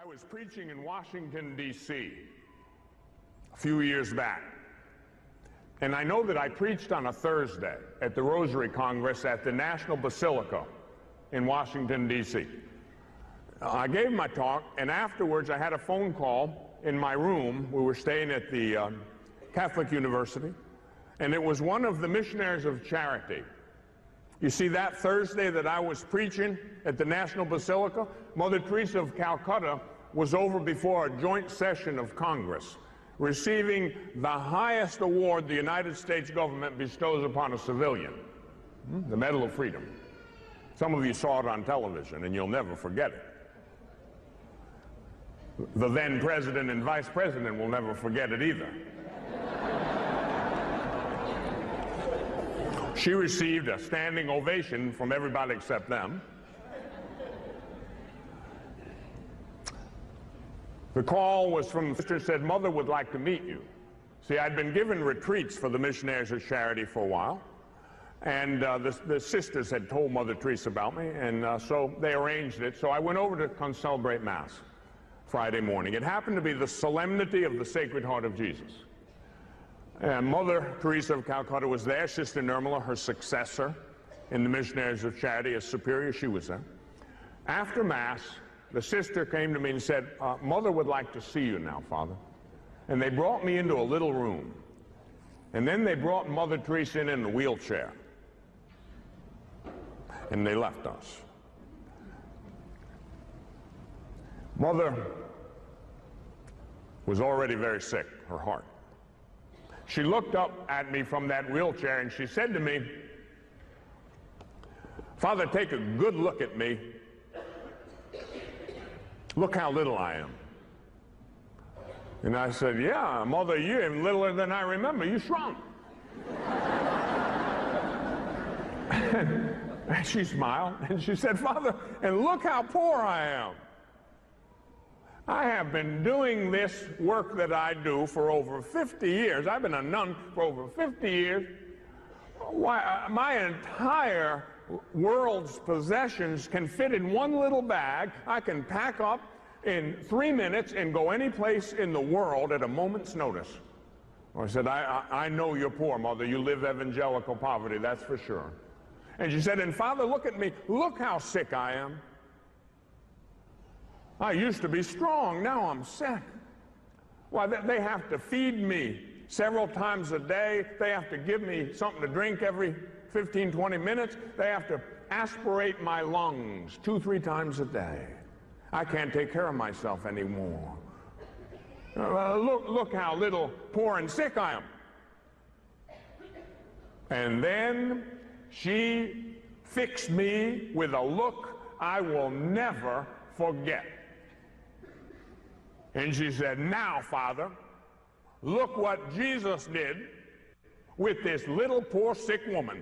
I was preaching in Washington, D.C. a few years back, and I know that I preached on a Thursday at the Rosary Congress at the National Basilica in Washington, D.C. I gave my talk, and afterwards I had a phone call in my room. We were staying at the Catholic University, and it was one of the missionaries of charity. You see, that Thursday that I was preaching at the National Basilica, Mother Teresa of Calcutta was over before a joint session of Congress, receiving the highest award the United States government bestows upon a civilian, the Medal of Freedom. Some of you saw it on television, and you'll never forget it. The then president and vice president will never forget it either. She received a standing ovation from everybody except them. The call was from the sister, said, "Mother would like to meet you." See, I'd been given retreats for the missionaries of charity for a while, and the sisters had told Mother Teresa about me, and so they arranged it. So I went over to come celebrate Mass Friday morning. It happened to be the Solemnity of the Sacred Heart of Jesus. And Mother Teresa of Calcutta was there. Sister Nirmala, her successor in the Missionaries of Charity as superior, she was there. After Mass, the sister came to me and said, "Mother would like to see you now, Father." And they brought me into a little room. And then they brought Mother Teresa in a wheelchair. And they left us. Mother was already very sick, her heart. She looked up at me from that wheelchair and she said to me, "Father, take a good look at me. Look how little I am." And I said, "Yeah, Mother, you're even littler than I remember. You shrunk." And she smiled and she said, "Father, and look how poor I am. I have been doing this work that I do for over 50 years. I've been a nun for over 50 years. Why, my entire world's possessions can fit in one little bag. I can pack up in 3 minutes and go any place in the world at a moment's notice." I said, I know you're poor, Mother. You live evangelical poverty, that's for sure." And she said, "And Father, look at me. Look how sick I am. I used to be strong, now I'm sick. Why, they have to feed me several times a day. They have to give me something to drink every 15, 20 minutes. They have to aspirate my lungs 2, 3 times a day. I can't take care of myself anymore. Look how little, poor and sick I am." And then she fixed me with a look I will never forget. And she said, "Now, Father, look what Jesus did with this little poor sick woman.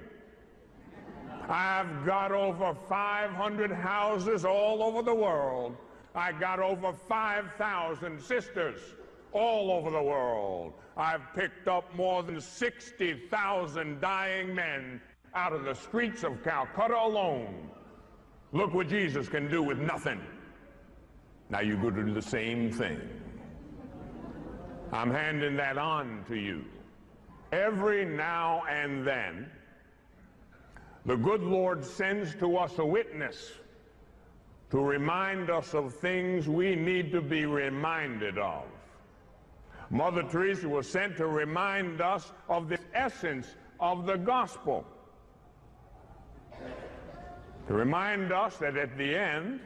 I've got over 500 houses all over the world. I got over 5,000 sisters all over the world. I've picked up more than 60,000 dying men out of the streets of Calcutta alone. Look what Jesus can do with nothing. Now you go do the same thing. I'm handing that on to you." Every now and then, the good Lord sends to us a witness to remind us of things we need to be reminded of. Mother Teresa was sent to remind us of the essence of the gospel, to remind us that at the end,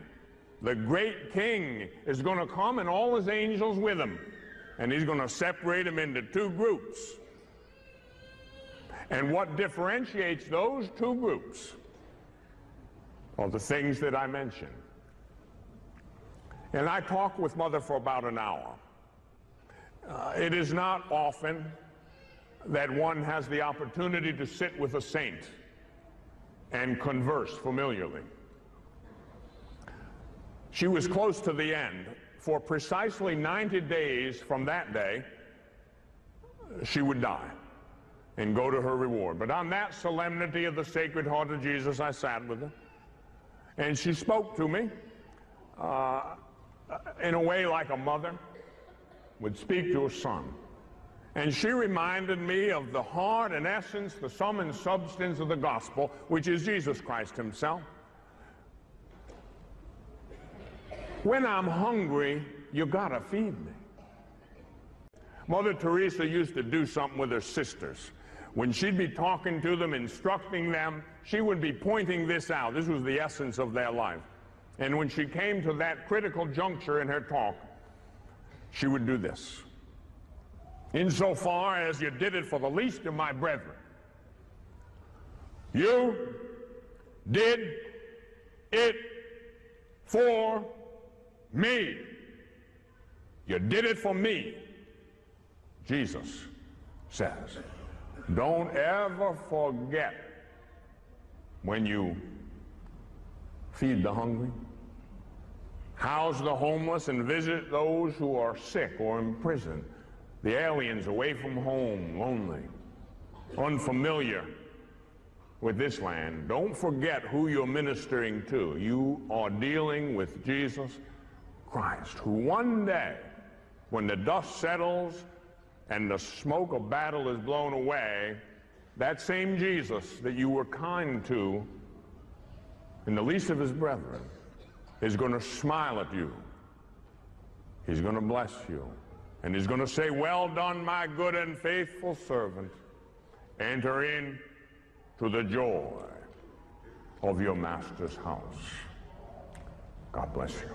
the great king is going to come and all his angels with him, and he's going to separate them into 2 groups. And what differentiates those 2 groups are the things that I mentioned. And I talked with Mother for about an hour. It is not often that one has the opportunity to sit with a saint and converse familiarly. She was close to the end. For precisely 90 days from that day, she would die and go to her reward. But on that solemnity of the Sacred Heart of Jesus, I sat with her, and she spoke to me. in a way like a mother would speak to a son. And she reminded me of the heart and essence, the sum and substance of the gospel, which is Jesus Christ himself. When I'm hungry, you gotta feed me. Mother Teresa used to do something with her sisters. When she'd be talking to them, instructing them, she would be pointing this out. This was the essence of their life. And when she came to that critical juncture in her talk, she would do this. Insofar as you did it for the least of my brethren, you did it for me. You did it for me, Jesus says. Don't ever forget when you feed the hungry, house the homeless, and visit those who are sick or in prison, the aliens away from home, lonely, unfamiliar with this land. Don't forget who you're ministering to. You are dealing with Jesus Christ, who one day, when the dust settles and the smoke of battle is blown away, that same Jesus that you were kind to in the least of his brethren is going to smile at you. He's going to bless you. And he's going to say, well done, my good and faithful servant. Enter in to the joy of your master's house. God bless you.